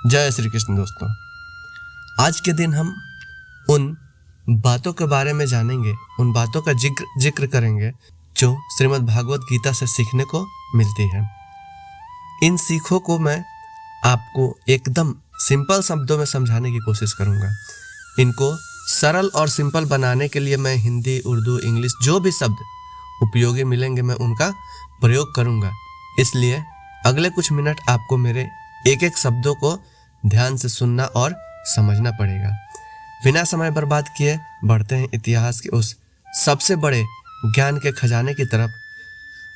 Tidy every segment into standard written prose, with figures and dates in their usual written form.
जय श्री कृष्ण दोस्तों। आज के दिन हम उन बातों के बारे में जानेंगे, उन बातों का जिक्र करेंगे जो श्रीमद् भागवत गीता से सीखने को मिलती है। इन सीखों को मैं आपको एकदम सिंपल शब्दों में समझाने की कोशिश करूंगा। इनको सरल और सिंपल बनाने के लिए मैं हिंदी, उर्दू, इंग्लिश जो भी शब्द उपयोगी मिलेंगे मैं उनका प्रयोग करूंगा। इसलिए अगले कुछ मिनट आपको मेरे एक एक शब्दों को ध्यान से सुनना और समझना पड़ेगा। बिना समय बर्बाद किए बढ़ते हैं इतिहास के उस सबसे बड़े ज्ञान के खजाने की तरफ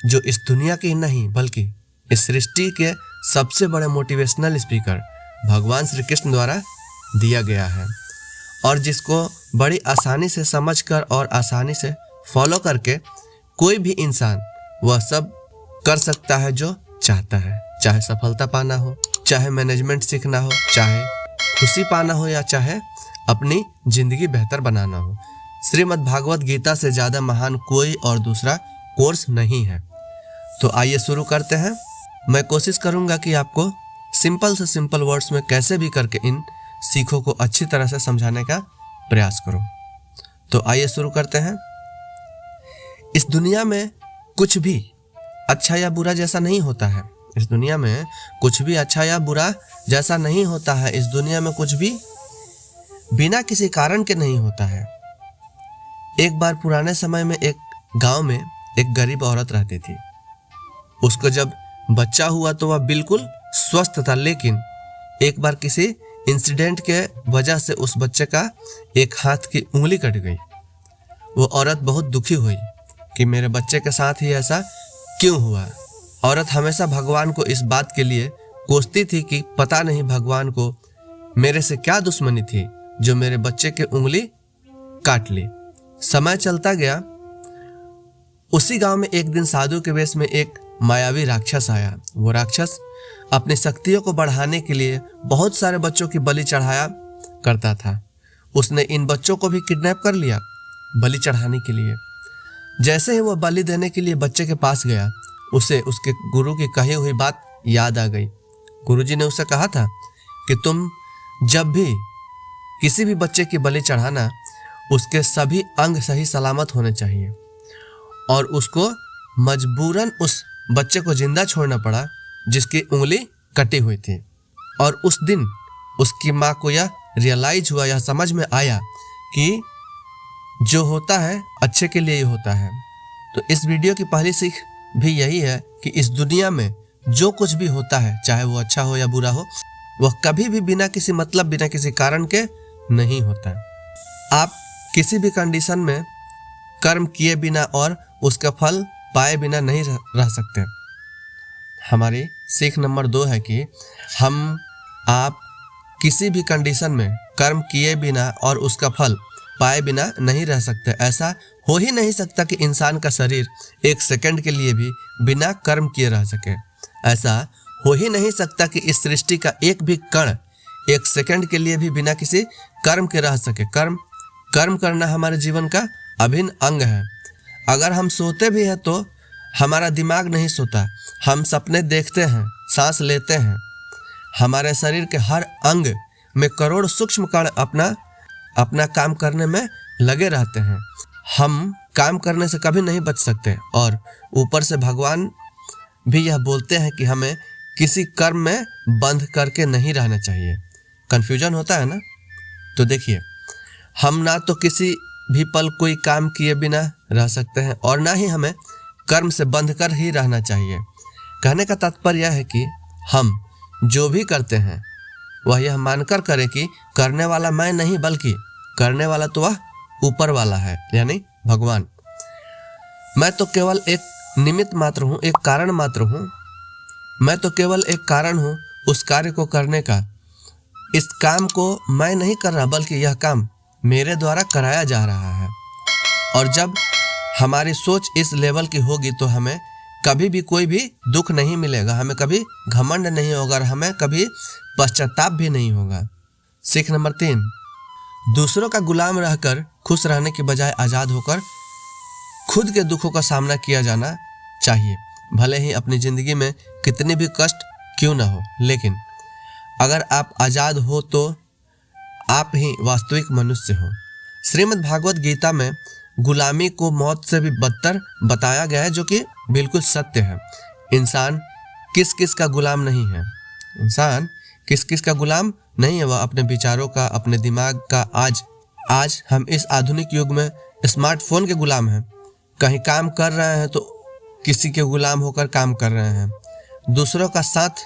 जो इस दुनिया की नहीं बल्कि इस सृष्टि के सबसे बड़े मोटिवेशनल स्पीकर भगवान श्री कृष्ण द्वारा दिया गया है और जिसको बड़ी आसानी से समझकर और आसानी से फॉलो करके कोई भी इंसान वह सब कर सकता है जो चाहता है। चाहे सफलता पाना हो, चाहे मैनेजमेंट सीखना हो, चाहे खुशी पाना हो या चाहे अपनी जिंदगी बेहतर बनाना हो। श्रीमद् भागवत गीता से ज़्यादा महान कोई और दूसरा कोर्स नहीं है। तो आइए शुरू करते हैं। मैं कोशिश करूंगा कि आपको सिंपल से सिंपल वर्ड्स में कैसे भी करके इन सीखों को अच्छी तरह से समझाने का प्रयास करूं। तो आइए शुरू करते हैं। इस दुनिया में कुछ भी अच्छा या बुरा जैसा नहीं होता है। इस दुनिया में कुछ भी अच्छा या बुरा जैसा नहीं होता है। इस दुनिया में कुछ भी बिना किसी कारण के नहीं होता है। एक बार पुराने समय में एक गांव में एक गरीब औरत रहती थी। उसको जब बच्चा हुआ तो वह बिल्कुल स्वस्थ था, लेकिन एक बार किसी इंसिडेंट के वजह से उस बच्चे का एक हाथ की उंगली कट गई। वो औरत बहुत दुखी हुई कि मेरे बच्चे के साथ ही ऐसा क्यों हुआ। औरत हमेशा भगवान को इस बात के लिए कोसती थी कि पता नहीं भगवान को मेरे से क्या दुश्मनी थी जो मेरे बच्चे की उंगली काट ली। समय चलता गया। उसी गांव में एक दिन साधु के वेश में एक मायावी राक्षस आया। वो राक्षस अपनी शक्तियों को बढ़ाने के लिए बहुत सारे बच्चों की बलि चढ़ाया करता था। उसने इन बच्चों को भी किडनैप कर लिया बलि चढ़ाने के लिए। जैसे ही वो बलि देने के लिए बच्चे के पास गया, उसे उसके गुरु की कही हुई बात याद आ गई। गुरुजी ने उसे कहा था कि तुम जब भी किसी भी बच्चे की बलि चढ़ाना, उसके सभी अंग सही सलामत होने चाहिए। और उसको मजबूरन उस बच्चे को जिंदा छोड़ना पड़ा जिसकी उंगली कटी हुई थी। और उस दिन उसकी माँ को यह रियलाइज हुआ, यह समझ में आया कि जो होता है अच्छे के लिए ही होता है। तो इस वीडियो की पहली सीख भी यही है कि इस दुनिया में जो कुछ भी होता है, चाहे वो अच्छा हो या बुरा हो, वह कभी भी बिना किसी मतलब, बिना किसी कारण के नहीं होता। आप किसी भी कंडीशन में कर्म किए बिना और उसका फल पाए बिना नहीं रह सकते। हमारी सीख नंबर 2 है कि आप किसी भी कंडीशन में कर्म किए बिना और उसका फल पाए बिना नहीं रह सकते। ऐसा हो ही नहीं सकता कि इंसान का शरीर एक सेकंड के लिए भी बिना कर्म किए रह सके। ऐसा हो ही नहीं सकता कि इस सृष्टि का एक भी कण एक सेकंड के लिए भी बिना किसी कर्म के रह सके। कर्म करना हमारे जीवन का अभिन्न अंग है। अगर हम सोते भी हैं तो हमारा दिमाग नहीं सोता। हम सपने देखते हैं, सांस लेते हैं। हमारे शरीर के हर अंग में करोड़ सूक्ष्म कण अपना काम करने में लगे रहते हैं। हम काम करने से कभी नहीं बच सकते। और ऊपर से भगवान भी यह बोलते हैं कि हमें किसी कर्म में बंध करके नहीं रहना चाहिए। कंफ्यूजन होता है ना? तो देखिए, हम ना तो किसी भी पल कोई काम किए बिना रह सकते हैं और ना ही हमें कर्म से बंध कर ही रहना चाहिए। कहने का तात्पर्य यह है कि हम जो भी करते हैं वह यह मानकर करें कि करने वाला मैं नहीं बल्कि करने वाला तो वह ऊपर वाला है, यानी भगवान। मैं तो केवल एक निमित्त मात्र हूँ, एक कारण मात्र हूँ। मैं तो केवल एक कारण हूँ उस कार्य को करने का। इस काम को मैं नहीं कर रहा बल्कि यह काम मेरे द्वारा कराया जा रहा है। और जब हमारी सोच इस लेवल की होगी तो हमें कभी भी कोई भी दुख नहीं मिलेगा, हमें कभी घमंड नहीं होगा और हमें कभी पश्चाताप भी नहीं होगा। सीख नंबर 3, दूसरों का गुलाम रहकर खुश रहने के बजाय आज़ाद होकर खुद के दुखों का सामना किया जाना चाहिए। भले ही अपनी ज़िंदगी में कितने भी कष्ट क्यों ना हो, लेकिन अगर आप आज़ाद हो तो आप ही वास्तविक मनुष्य हो। श्रीमद् भागवत गीता में गुलामी को मौत से भी बदतर बताया गया है, जो कि बिल्कुल सत्य है। इंसान किस किस का गुलाम नहीं है, इंसान किस किस का गुलाम नहीं है, वह अपने विचारों का, अपने दिमाग का। आज हम इस आधुनिक युग में स्मार्टफोन के गुलाम हैं। कहीं काम कर रहे हैं तो किसी के गुलाम होकर काम कर रहे हैं। दूसरों का साथ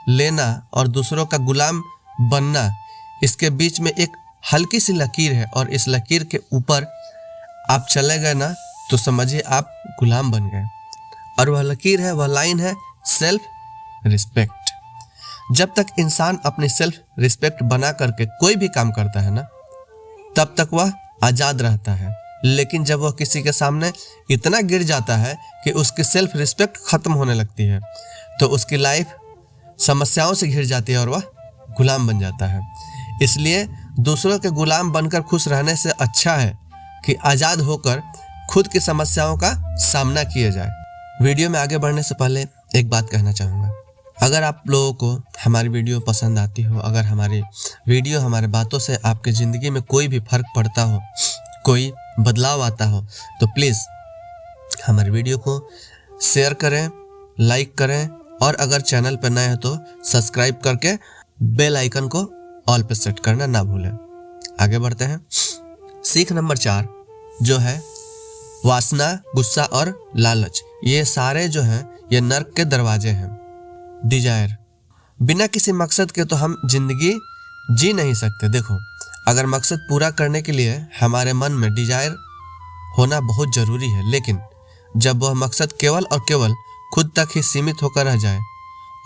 लेना और दूसरों का गुलाम बनना, इसके बीच में एक हल्की सी लकीर है, और इस लकीर के ऊपर आप चले गए ना तो समझिए आप गुलाम बन गए। और वह लकीर है, वह लाइन है सेल्फ रिस्पेक्ट। जब तक इंसान अपनी सेल्फ रिस्पेक्ट बना करके कोई भी काम करता है ना, तब तक वह आज़ाद रहता है। लेकिन जब वह किसी के सामने इतना गिर जाता है कि उसकी सेल्फ रिस्पेक्ट खत्म होने लगती है, तो उसकी लाइफ समस्याओं से घिर जाती है और वह गुलाम बन जाता है। इसलिए दूसरों के गुलाम बनकर खुश रहने से अच्छा है कि आज़ाद होकर खुद की समस्याओं का सामना किया जाए। वीडियो में आगे बढ़ने से पहले एक बात कहना चाहूँगा। अगर आप लोगों को हमारी वीडियो पसंद आती हो, अगर हमारी वीडियो, हमारे बातों से आपकी ज़िंदगी में कोई भी फर्क पड़ता हो, कोई बदलाव आता हो, तो प्लीज़ हमारी वीडियो को शेयर करें, लाइक करें, और अगर चैनल पर नए हैं तो सब्सक्राइब करके बेल आइकन को ऑल पे सेट करना ना भूलें। आगे बढ़ते हैं। सीख नंबर 4 जो है वासना, गुस्सा और लालच, ये सारे जो हैं ये नर्क के दरवाजे हैं। डिजायर, बिना किसी मकसद के तो हम जिंदगी जी नहीं सकते। देखो, अगर मकसद पूरा करने के लिए हमारे मन में डिजायर होना बहुत ज़रूरी है, लेकिन जब वह मकसद केवल और केवल खुद तक ही सीमित होकर रह जाए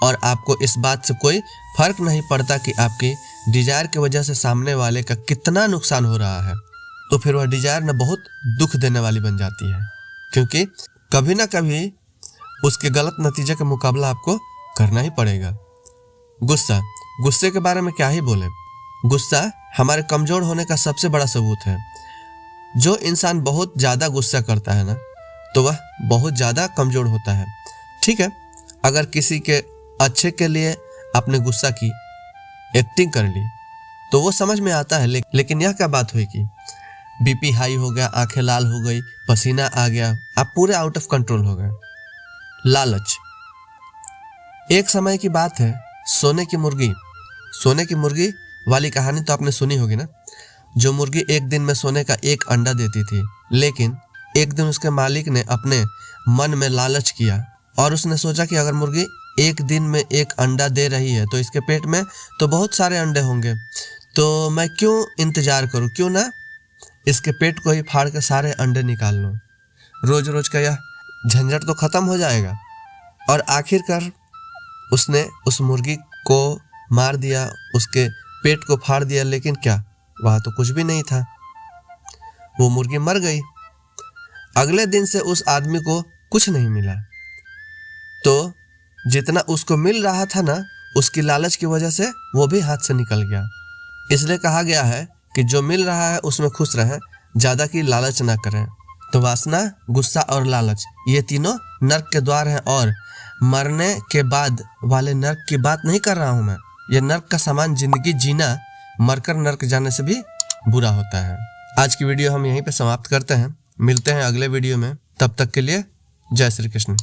और आपको इस बात से कोई फर्क नहीं पड़ता कि आपकी डिजायर की वजह से सामने वाले का कितना नुकसान हो रहा है, तो फिर वह डिजायर न बहुत दुख देने वाली बन जाती है, क्योंकि कभी ना कभी उसके गलत नतीजे का मुकाबला आपको करना ही पड़ेगा। गुस्सा, गुस्से के बारे में क्या ही बोले। गुस्सा हमारे कमज़ोर होने का सबसे बड़ा सबूत है। जो इंसान बहुत ज़्यादा गुस्सा करता है ना, तो वह बहुत ज़्यादा कमज़ोर होता है। ठीक है, अगर किसी के अच्छे के लिए आपने गुस्सा की, एक्टिंग कर ली, तो वो समझ में आता है। लेकिन यह क्या बात हुई कि बीपी हाई हो गया, आंखें लाल हो गई, पसीना आ गया, आप पूरे आउट ऑफ कंट्रोल हो गए। लालच, एक समय की बात है, सोने की मुर्गी वाली कहानी तो आपने सुनी होगी ना। जो मुर्गी एक दिन में सोने का एक अंडा देती थी, लेकिन एक दिन उसके मालिक ने अपने मन में लालच किया और उसने सोचा कि अगर मुर्गी एक दिन में एक अंडा दे रही है तो इसके पेट में तो बहुत सारे अंडे होंगे, तो मैं क्यों इंतजार करूं, क्यों ना इसके पेट को ही फाड़ के सारे अंडे निकाल लूं। रोज रोज का यह झंझट तो खत्म हो जाएगा। और आखिरकार उसने उस मुर्गी को मार दिया, उसके पेट को फाड़ दिया, लेकिन क्या वहाँ तो कुछ भी नहीं था, वो मुर्गी मर गई। अगले दिन से उस आदमी को कुछ नहीं मिला। तो जितना उसको मिल रहा था ना, उसकी लालच की वजह से वो भी हाथ से निकल गया। इसलिए कहा गया है कि जो मिल रहा है उसमें खुश रहें, ज़्यादा की लालच ना करें। तो वासना, गुस्सा और लालच, ये तीनों नर्क के द्वार हैं। और मरने के बाद वाले नर्क की बात नहीं कर रहा हूँ मैं। यह नर्क का समान जिंदगी जीना मरकर नर्क जाने से भी बुरा होता है। आज की वीडियो हम यहीं पे समाप्त करते हैं। मिलते हैं अगले वीडियो में, तब तक के लिए जय श्री कृष्ण।